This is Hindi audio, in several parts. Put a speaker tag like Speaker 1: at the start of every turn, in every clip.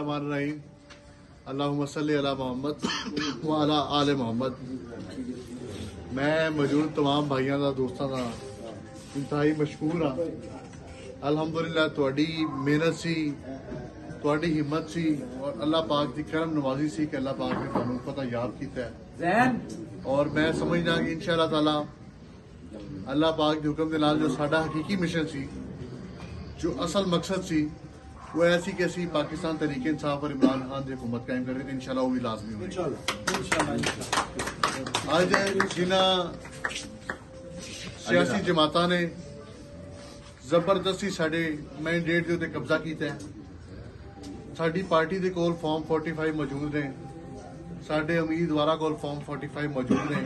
Speaker 1: बिस्मिल्लाहिर्रहमानिर्रहीम। अल्लाहुम्मा सल्ली अला मोहम्मद व अला आले मोहम्मद। मैं मौजूद तमाम भाइयों का दोस्तों का इंतहाई मशकूर हाँ। अल्हम्दुलिल्लाह तुहाडी मेहनत सी, तुहाडी हिम्मत सी और अल्लाह पाक की करम नवाजी सी कि अल्लाह पाक ने तुहानू पता याद किया है। और मैं समझना कि इंशाअल्लाह ताला अल्लाह पाक के हुक्म के नाल जो साडा हकीकी मिशन सी, जो असल मकसद सी, वो ऐसी कैसी पाकिस्तान तरीके इंसाफ और इमरान खान की हुकूमत कायम कर रही थी। इंशाल्लाह वो भी लाजमी होगी। आज जिन्हां सियासी जमाता ने जबरदस्ती साडे मैंडेट के उत्ते कब्जा किया है। साडी पार्टी के कोल फॉर्म 45 मौजूद ने, साडे उम्मीदवार कोल फॉर्म 45 मौजूद ने,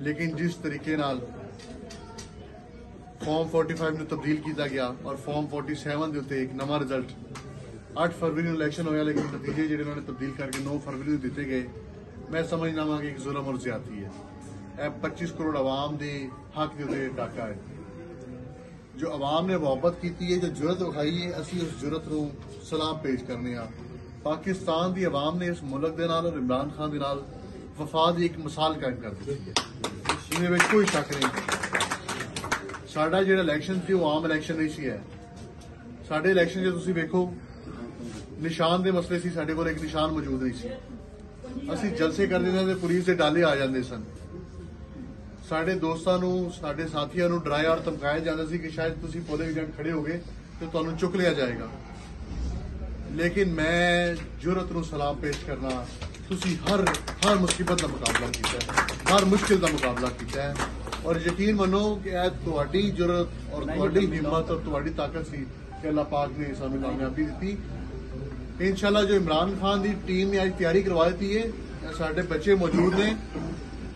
Speaker 1: लेकिन जिस तरीके नाल फॉर्म 45 में तब्दील किया गया और फॉर्म 47 के उत्ते एक नवा रिजल्ट 8 फरवरी में इलैक्शन होया, लेकिन नतीजे जो उन्होंने तब्दील करके 9 फरवरी को दिते गए। मैं समझना वा कि एक जुल्म और ज्यादती है। 25 करोड़ आवाम के हक के उत्ते डाका है। जो आवाम ने मोहब्बत की है, जो जुरत विखाई है, असी उस जुरत को सलाम पेश करने। पाकिस्तान की आवाम ने इस मुल्क के नाल और इमरान खान के नाल वफा की एक मिसाल कायम कर दी है। इन्हें कोई शक नहीं। साडा जो इलैक्शन सी वो आम इलैक्शन नहीं सी है। साडे इलैक्शन जो तुसीं वेखो निशान के मसले सी, साडे कोल एक निशान मौजूद नहीं सी। असीं जलसे करदे थे, पुलिस के डाले आ जाते सन। साडे दोस्तां नूं, साडे साथियां नूं डराया और धमकाया जाता सी कि शायद तुसीं पोलिंग एजेंट खड़े हो गए तो तुहानूं चुक लिया जाएगा। लेकिन मैं जुरत नूं सलाम पेश करना, तुसीं हर मुसीबत का मुकाबला किया है, हर मुश्किल का मुकाबला किया है। और यकीन मनो कि तुहाडी जुरत और तुहाडी हिम्मत और तुहाडी ताकत सी कि अल्लाह पाक ने सानू कामयाबी दी। इंशाल्लाह जो इमरान खान की टीम ने आज तैयारी करवा दी है, साडे बच्चे मौजूद ने।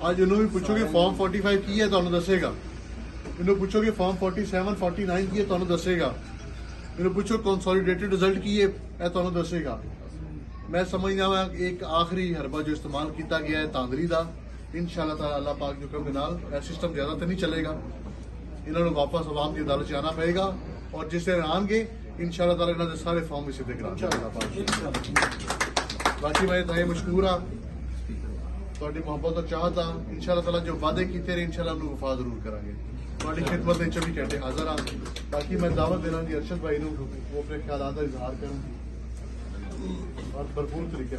Speaker 1: आज उन्होंने भी पूछोगे फॉर्म 45 की है, तुहानू दसेगा। इन्होंने पूछोगे फॉर्म 47 49 की है, तुहानू दसेगा। इन्होंने पूछो कंसोलिडेटेड रिजल्ट की है, तुहानू दसेगा। मैं समझना वा एक आखिरी हरबा जो इस्तेमाल किया गया है तांदरी का। इंशाअल्लाह ताला अल्लाह पाक जो हुक्म नाल सिस्टम ज्यादा तो नहीं चलेगा। इन्होंने वापस अवाम की अदालत आना पड़ेगा और जिससे आएंगे इंशाअल्लाह ताला इन्होंने सारे फॉर्म भी सीधे करा। बाकी मैं इतना मशहूर हाँ, थोड़ी मोहब्बत और चाहत हाँ। इंशाअल्लाह ताला जो वादे किए इंशाअल्लाह उन्होंने वफा जरूर करांगे। थोड़ी खिदमत में 24 घंटे हाजिर हाँ। बाकी मैं दावत देना जी अरशद भाई नूं वो अपने ख्यालात का इजहार करूँ और भरपूर तरीके